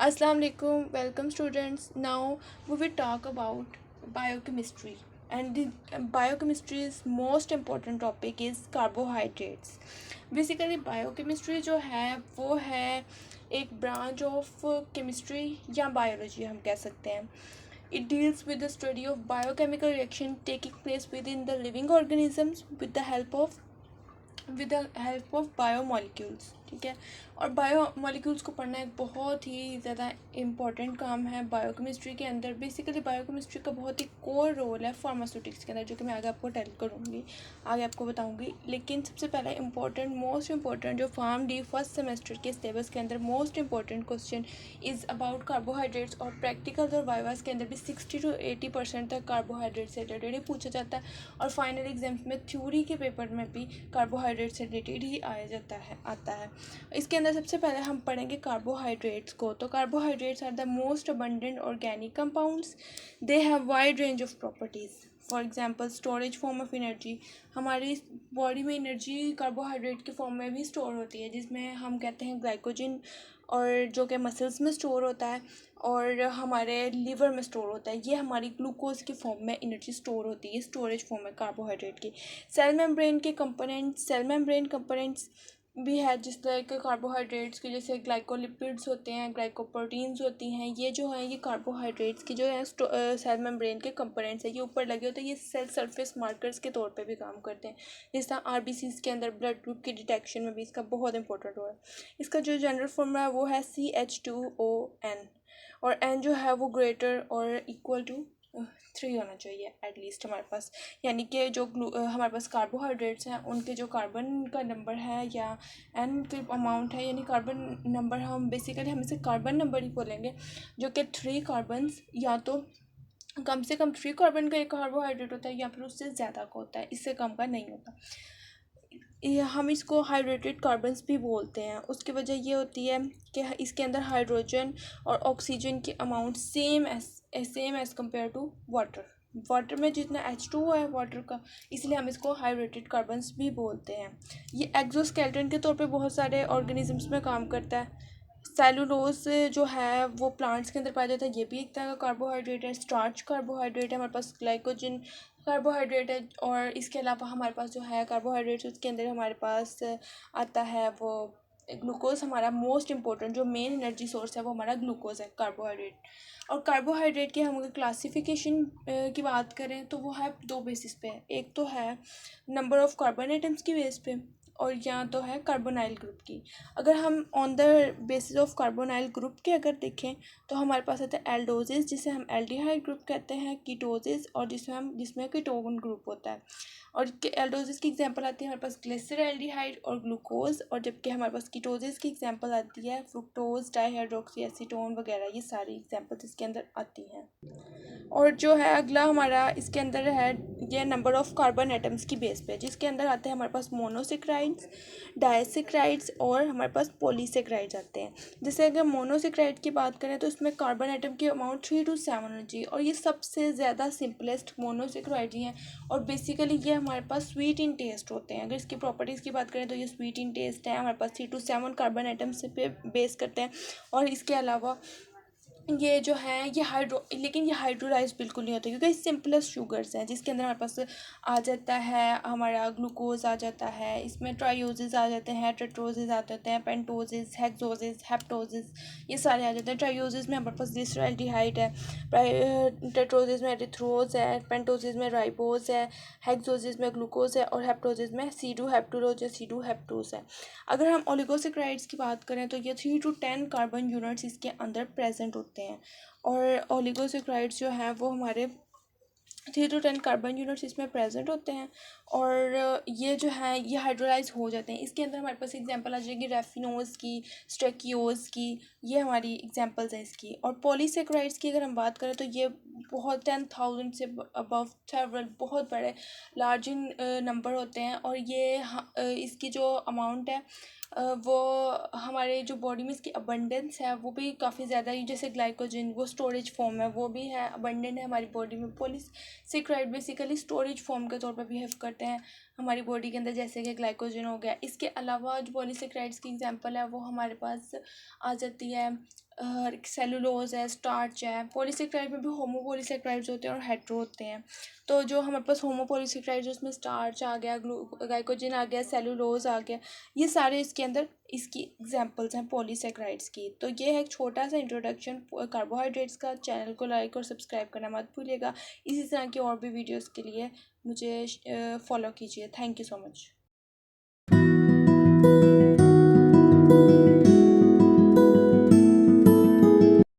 Assalamu alaikum, welcome students. Now we will talk about biochemistry. And the biochemistry's most important topic is carbohydrates. Basically biochemistry जो है वो है एक branch of chemistry या biology हम कह सकते हैं. It deals with the study of biochemical reaction taking place within the living organisms with the help of biomolecules. ठीक है, और बायोमोलिक्यूल्स को पढ़ना एक बहुत ही ज़्यादा इम्पॉर्टेंट काम है बायोकेमिस्ट्री के अंदर. बेसिकली बायोकेमिस्ट्री का बहुत ही कोर रोल है फार्मास्यूटिक्स के अंदर, जो कि मैं आगे आपको टेल करूँगी, आगे आपको बताऊँगी. लेकिन सबसे पहले मोस्ट इम्पॉर्टेंट जो फार्म डी फर्स्ट सेमेस्टर के सिलेबस के अंदर most important question is about carbohydrates. और प्रैक्टिकल और वाइवास के अंदर भी 60 to 80% तक कार्बोहाइड्रेट से रिलेटेड ही पूछा जाता है. और फाइनल एग्जाम्स में थ्योरी के पेपर में भी कार्बोहाइड्रेट से रिलेटेड ही आता है. इसके अंदर सबसे पहले हम पढ़ेंगे कार्बोहाइड्रेट्स को. तो carbohydrates are the most abundant organic compounds. They have wide range of properties. For example storage form of energy. हमारी बॉडी में एनर्जी कार्बोहाइड्रेट के फॉर्म में भी स्टोर होती है, जिसमें हम कहते हैं ग्लाइकोजन, और जो कि मसल्स में स्टोर होता है और हमारे लीवर में स्टोर होता है. ये हमारी ग्लूकोज के फॉर्म में एनर्जी स्टोर होती है, स्टोरेज फॉर्म है कार्बोहाइड्रेट की. सेल मेम्ब्रेन कंपोनेंट्स भी है जिस तरह के कार्बोहाइड्रेट्स के, जैसे ग्लाइकोलिपिड्स होते हैं, ग्लाइकोप्रोटीन्स होती हैं. ये जो है ये कार्बोहाइड्रेट्स की जो है सेल मेम्ब्रेन के कंपोनेंट्स है. ये ऊपर लगे होते हैं. ये सेल सरफेस मार्कर्स के तौर पे भी काम करते हैं. जिस तरह आरबीसीज के अंदर ब्लड ग्रुप की डिटेक्शन में भी इसका बहुत इंपॉर्टेंट रोल है. इसका जो जनरल फॉर्मूला है वो है CH2ON, और N जो है वो ग्रेटर और इक्वल टू 3 होना चाहिए एटलीस्ट हमारे पास. यानी कि जो हमारे पास कार्बोहाइड्रेट्स हैं उनके जो कार्बन का नंबर है या एन के अमाउंट है, यानी कार्बन नंबर हम इसे कार्बन नंबर ही बोलेंगे, जो कि 3 कार्बन्स या तो कम से कम 3 कार्बन का एक कार्बोहाइड्रेट होता है या फिर उससे ज़्यादा का होता है, इससे कम का नहीं होता. हम इसको हाइड्रेटेड कार्बन्स भी बोलते हैं. उसकी वजह ये होती है कि इसके अंदर हाइड्रोजन और ऑक्सीजन की amount same as compare to water में जितना H2O है वाटर का, इसलिए हम इसको हाइड्रेटेड कार्बन्स भी बोलते हैं. ये एक्सोस्केलेटन के तौर पे बहुत सारे ऑर्गेनिजम्स में काम करता है. सेलुलोज जो है वो प्लांट्स के अंदर पाया जाता है. ये भी एक तरह का कार्बोहाइड्रेट है. स्टार्च कार्बोहाइड्रेट है. हमारे पास ग्लाइकोजन कार्बोहाइड्रेट है. और इसके अलावा हमारे पास जो है कार्बोहाइड्रेट्स, उसके अंदर हमारे पास आता है वो ग्लूकोज. हमारा मोस्ट इंपॉर्टेंट जो मेन एनर्जी सोर्स है वो हमारा ग्लूकोज है, कार्बोहाइड्रेट. और कार्बोहाइड्रेट की हम अगर क्लासिफिकेशन की बात करें तो वो है 2 बेसिस पे है. एक तो है नंबर ऑफ कार्बन एटम्स की बेस पे, और या तो है कार्बोनाइल ग्रुप की. अगर हम on the basis of carbonyl group के अगर देखें तो हमारे पास आता है एल्डोजेस, जिसे हम एल्डिहाइड ग्रुप कहते हैं, कीटोजेस, और जिसमें कीटोन ग्रुप होता है. और एल्डोजेस की एग्जांपल आती है हमारे पास ग्लिसरल्डिहाइड और ग्लूकोज. और जबकि हमारे पास कीटोजेस की एग्जांपल आती है फ्रुक्टोज, डाईहाइड्रोक्सी एसीटोन वगैरह. ये सारी एग्जांपल्स इसके अंदर आती हैं. और जो है अगला हमारा इसके अंदर है ये नंबर ऑफ कार्बन एटम्स की बेस पे, जिसके अंदर आते हैं हमारे पास मोनोसेक्राइड्स, डायसेक्राइड्स और हमारे पास पॉलीसेक्राइड्स आते हैं. जैसे अगर मोनोसेक्राइड की बात करें तो इसमें कार्बन एटम की अमाउंट 3 to 7 होनी चाहिए, और ये सबसे ज़्यादा सिंपलेस्ट मोनोसेक्राइड ही हैं. और बेसिकली ये हमारे पास स्वीट इन टेस्ट होते हैं. अगर इसकी प्रॉपर्टीज़ की बात करें तो ये स्वीट इन टेस्ट है. हमारे पास 3 to 7 कार्बन एटम्स पे बेस करते हैं. और इसके अलावा ये जो है लेकिन ये हाइड्रोलाइज बिल्कुल नहीं होता, क्योंकि ये सिंपलेस्ट शुगर्स हैं. जिसके अंदर हमारे पास आ जाता है हमारा ग्लूकोज आ जाता है, इसमें ट्राइओजेस आ जाते हैं, टेट्रोजेस आ जाते हैं, पेंटोजेस, हेक्सोजेस, हेप्टोजेस, ये सारे आ जाते हैं. ट्राइओजेस में हमारे पास ग्लिसरल्डिहाइड है, टेट्रोजेस में एरिथ्रोज है, पेंटोजेस में राइबोज है, हेक्सोजेस में ग्लूकोज है, और हेप्टोजेस में C2H2 या C2H2 है. अगर हम ओलिगोसेक्राइड्स की बात करें तो ये 3 to 10 कार्बन यूनिट्स इसके अंदर प्रेजेंट होते हैं. और ओलिगोसेक्राइड्स जो हैं वो हमारे 3 to 10 कार्बन यूनिट्स इसमें प्रेजेंट होते हैं. और ये जो है ये हाइड्रोलाइज हो जाते हैं. इसके अंदर हमारे पास एग्जांपल आ जाएगी रेफिनोज की, स्ट्रेकियोज की. ये हमारी एग्जांपल्स हैं इसकी. और पॉलीसेक्राइड्स की अगर हम बात करें तो ये बहुत 10,000 से अबव सेवरल बहुत बड़े लार्ज इन नंबर होते हैं. और ये इसकी जो अमाउंट है वो हमारे जो बॉडी में इसकी अबंडेंस है वो भी काफ़ी ज़्यादा ही. जैसे ग्लाइकोजन वो स्टोरेज फॉर्म है, वो भी है अबंडेंट है हमारी बॉडी में. पॉलीसेक्राइड बेसिकली स्टोरेज फॉर्म के तौर पर बिहेव करते हैं हमारी बॉडी के अंदर, जैसे कि ग्लाइकोजन हो गया. इसके अलावा जो पॉलीसेक्राइड्स की एग्जांपल है वो हमारे पास आ जाती है सेलुलोज है, स्टार्च है। पॉलीसेक्राइड में भी होमोपॉलीसेक्राइड्स होते हैं और हेट्रो होते हैं। तो जो हमारे पास होमोपॉलीसेक्राइड, उसमें स्टार्च आ गया, ग्लाइकोजन आ गया, सेलुलोज आ गया, ये सारे इसके अंदर इसकी एग्जांपल्स हैं पॉलीसेक्राइड्स की। तो ये है एक छोटा सा इंट्रोडक्शन कार्बोहाइड्रेट्स का। चैनल को लाइक और सब्सक्राइब करना मत भूलिएगा। इसी तरह की और भी वीडियोज़ के लिए मुझे फॉलो कीजिए। Thank you so much.